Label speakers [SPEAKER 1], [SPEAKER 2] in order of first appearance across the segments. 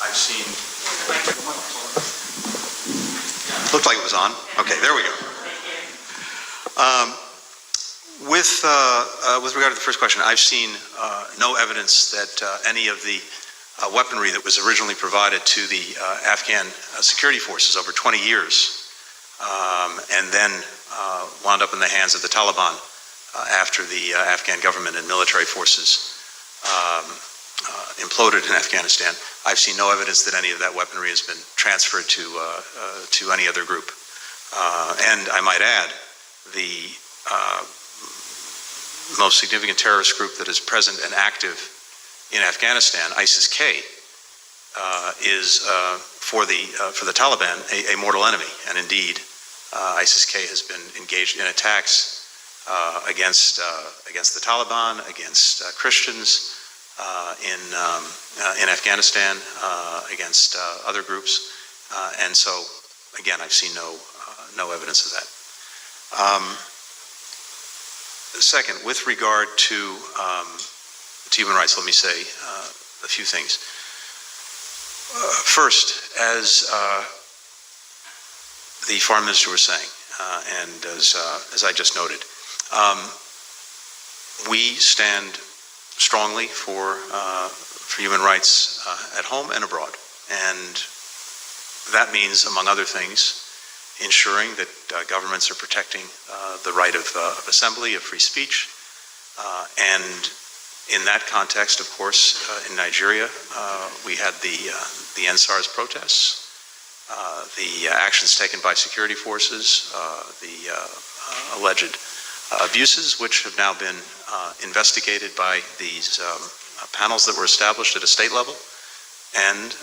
[SPEAKER 1] I've seen. Looked like it was on. Okay, there we go. With regard to the first question, I've seen no evidence that any of the weaponry that was originally provided to the Afghan security forces over 20 years and then wound up in the hands of the Taliban after the Afghan government and military forces imploded in Afghanistan. I've seen no evidence that any of that weaponry has been transferred to any other group. And I might add, the most significant terrorist group that is present and active in Afghanistan, ISIS-K, is for the Taliban a mortal enemy. And indeed, ISIS-K has been engaged in attacks against the Taliban, against Christians in Afghanistan, against other groups, and so again, I've seen no evidence of that. Second, with regard to human rights, let me say a few things. First, as the Foreign Minister was saying, and as I just noted, we stand strongly for human rights at home and abroad, and that means, among other things, ensuring that governments are protecting the right of assembly, of free speech, and in that context, of course, in Nigeria, we had the NSARS protests, the actions taken by security forces, the alleged abuses, which have now been investigated by these panels that were established at a state level, and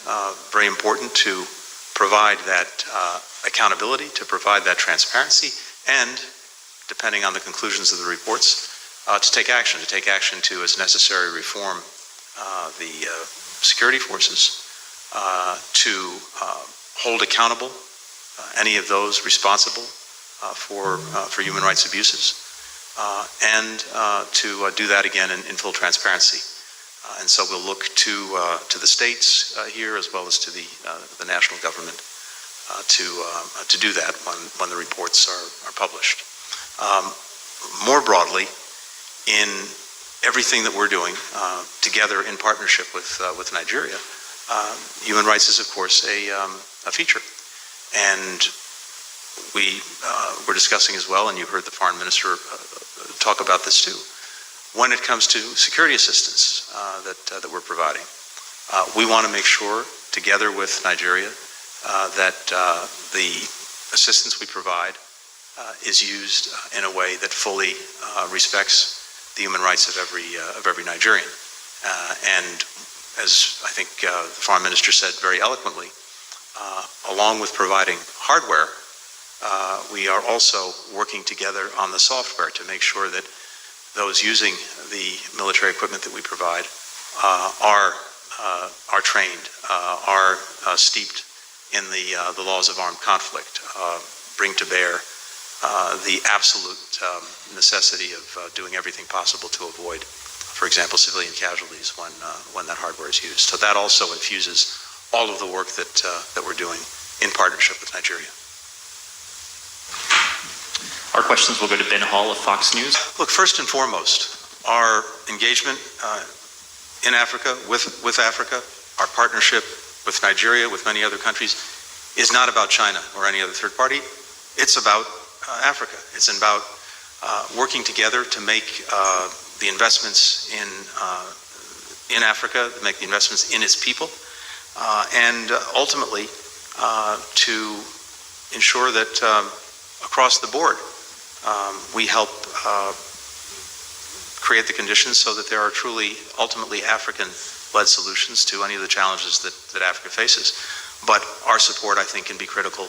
[SPEAKER 1] very important to provide that accountability, to provide that transparency, and, depending on the conclusions of the reports, to take action to, as necessary, reform the security forces, to hold accountable any of those responsible for human rights abuses, and to do that again in full transparency. And so we'll look to the states here, as well as to the national government, to do that when the reports are published. More broadly, in everything that we're doing together in partnership with Nigeria, human rights is, of course, a feature. And we were discussing as well, and you heard the Foreign Minister talk about this too, when it comes to security assistance that we're providing. We want to make sure, together with Nigeria, that the assistance we provide is used in a way that fully respects the human rights of every Nigerian. And as I think the Foreign Minister said very eloquently, along with providing hardware, we are also working together on the software to make sure that those using the military equipment that we provide are trained, are steeped in the laws of armed conflict, bring to bear the absolute necessity of doing everything possible to avoid, for example, civilian casualties when that hardware is used. So that also infuses all of the work that we're doing in partnership with Nigeria.
[SPEAKER 2] Our questions will go to Ben Hall of Fox News.
[SPEAKER 1] Look, first and foremost, our engagement in Africa, with Africa, our partnership with Nigeria, with many other countries, is not about China or any other third party. It's about Africa. It's about working together to make the investments in Africa, make the investments in its people, and ultimately to ensure that across the board we help create the conditions so that there are truly, ultimately African-led solutions to any of the challenges that Africa faces. But our support, I think, can be critical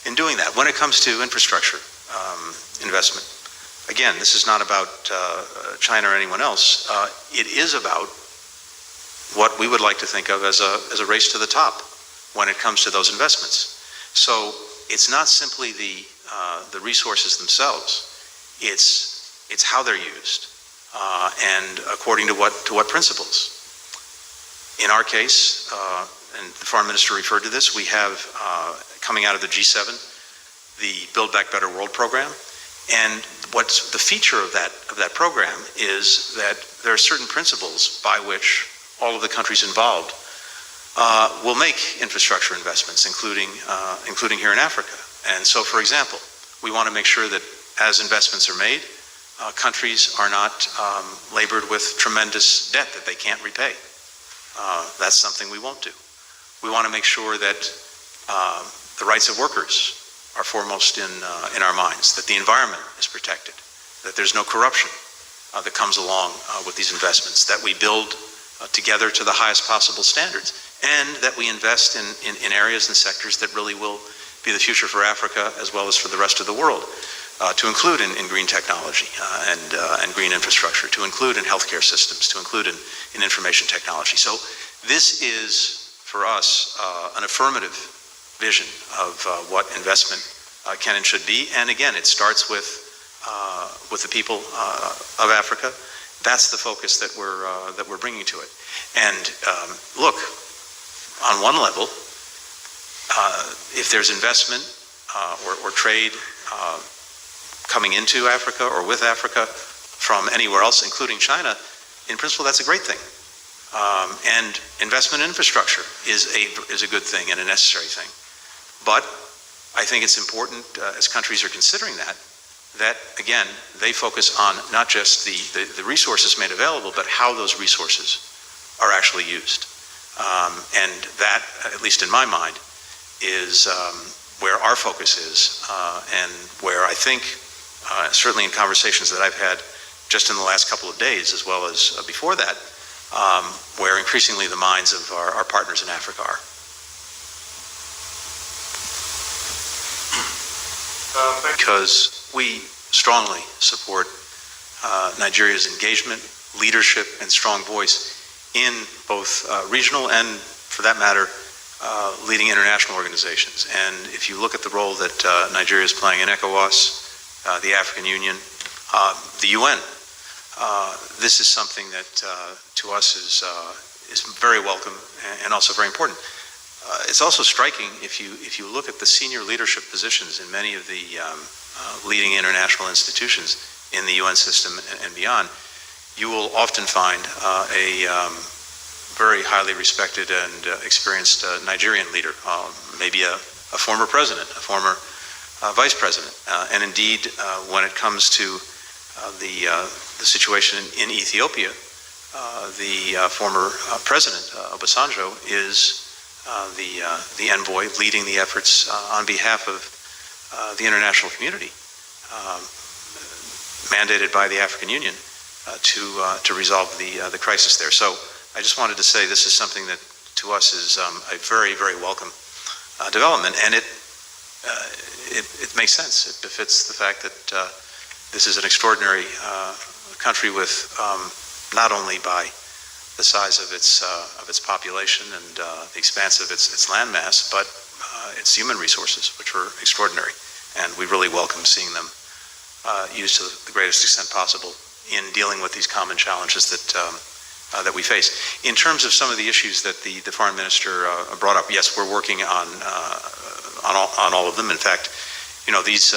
[SPEAKER 1] in doing that. When it comes to infrastructure investment, again, this is not about China or anyone else. It is about what we would like to think of as a race to the top when it comes to those investments. So it's not simply the resources themselves. It's how they're used and according to what principles. In our case, and the foreign minister referred to this, we have, coming out of the G7, the Build Back Better World program. And what's the feature of that program is that there are certain principles by which all of the countries involved will make infrastructure investments, including here in Africa. And so, for example, we want to make sure that as investments are made, countries are not labored with tremendous debt that they can't repay. That's something we won't do. We want to make sure that the rights of workers are foremost in our minds, that the environment is protected, that there's no corruption that comes along with these investments, that we build together to the highest possible standards, and that we invest in areas and sectors that really will be the future for Africa as well as for the rest of the world, to include in green technology and green infrastructure, to include in healthcare systems, to include in information technology. So this is, for us, an affirmative vision of what investment can and should be. And again, it starts with the people of Africa. That's the focus that we're bringing to it. And look, on one level, if there's investment or trade coming into Africa or with Africa from anywhere else, including China, in principle, that's a great thing. And investment in infrastructure is a good thing and a necessary thing. But I think it's important, as countries are considering that again, they focus on not just the resources made available, but how those resources are actually used. And that, at least in my mind, is where our focus is, and where I think, certainly in conversations that I've had just in the last couple of days, as well as before that, where increasingly the minds of our partners in Africa are. Because we strongly support Nigeria's engagement, leadership, and strong voice in both regional and, for that matter, leading international organizations. And if you look at the role that Nigeria is playing in ECOWAS, the African Union, the UN, this is something that to us is very welcome and also very important. It's also striking if you look at the senior leadership positions in many of the leading international institutions in the UN system and beyond, you will often find a very highly respected and experienced Nigerian leader, maybe a former president, a former vice president. And indeed, when it comes to the situation in Ethiopia, the former president, Obasanjo, is the envoy leading the efforts on behalf of the international community, mandated by the African Union to resolve the crisis there. So I just wanted to say this is something that to us is a very, very welcome development, and it makes sense. It befits the fact that this is an extraordinary country with not only by the size of its population and the expanse of its landmass, but its human resources, which are extraordinary, and we really welcome seeing them used to the greatest extent possible in dealing with these common challenges that we face. In terms of some of the issues that the foreign minister brought up, yes, we're working on all of them. In fact, you know, these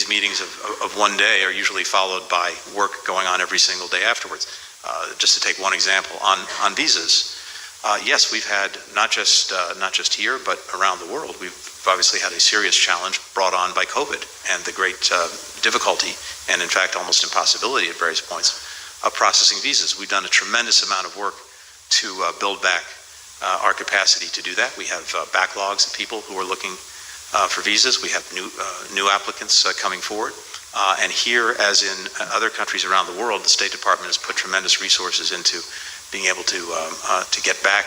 [SPEAKER 1] meetings of one day are usually followed by work going on every single day afterwards. Just to take one example, on visas, yes, we've had not just here, but around the world, we've obviously had a serious challenge brought on by COVID and the great difficulty and, in fact, almost impossibility at various points of processing visas. We've done a tremendous amount of work to build back our capacity to do that. We have backlogs of people who are looking for visas. We have new applicants coming forward. And here, as in other countries around the world, the State Department has put tremendous resources into being able to get back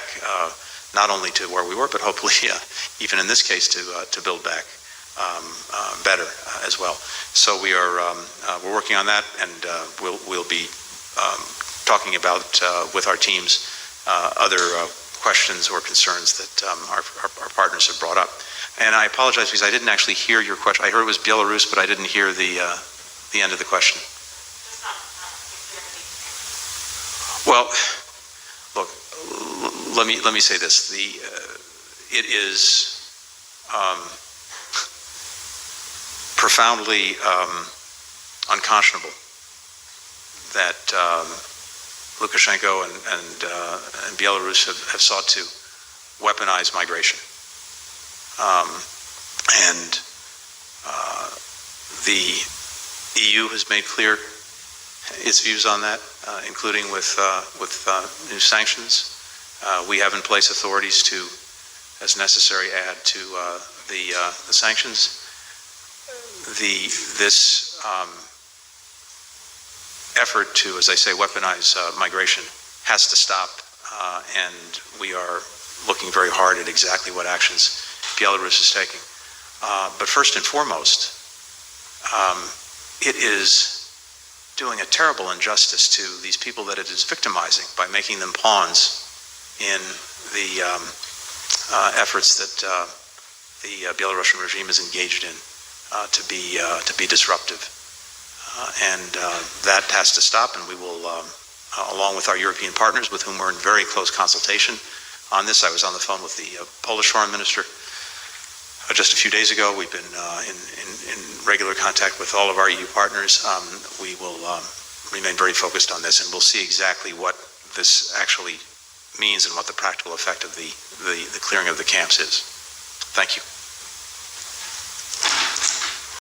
[SPEAKER 1] not only to where we were, but hopefully even in this case to build back better as well. So we're working on that, and we'll be talking about with our teams other questions or concerns that our partners have brought up. And I apologize because I didn't actually hear your question. I heard it was Belarus, but I didn't hear the end of the question. Well, look, let me say this: it is profoundly unconscionable that Lukashenko and Belarus have sought to weaponize migration, and the EU has made clear its views on that, including with new sanctions. We have in place authorities to, as necessary, add to the sanctions. This effort to, as I say, weaponize migration has to stop, and we are looking very hard at exactly what actions Belarus is taking. But first and foremost, it is doing a terrible injustice to these people that it is victimizing by making them pawns in the efforts that the Belarusian regime is engaged in to be disruptive, and that has to stop. And we will, along with our European partners, with whom we're in very close consultation on this. I was on the phone with the Polish foreign minister just a few days ago. We've been in regular contact with all of our EU partners. We will remain very focused on this, and we'll see exactly what this actually means and what the practical effect of the clearing of the camps is. Thank you.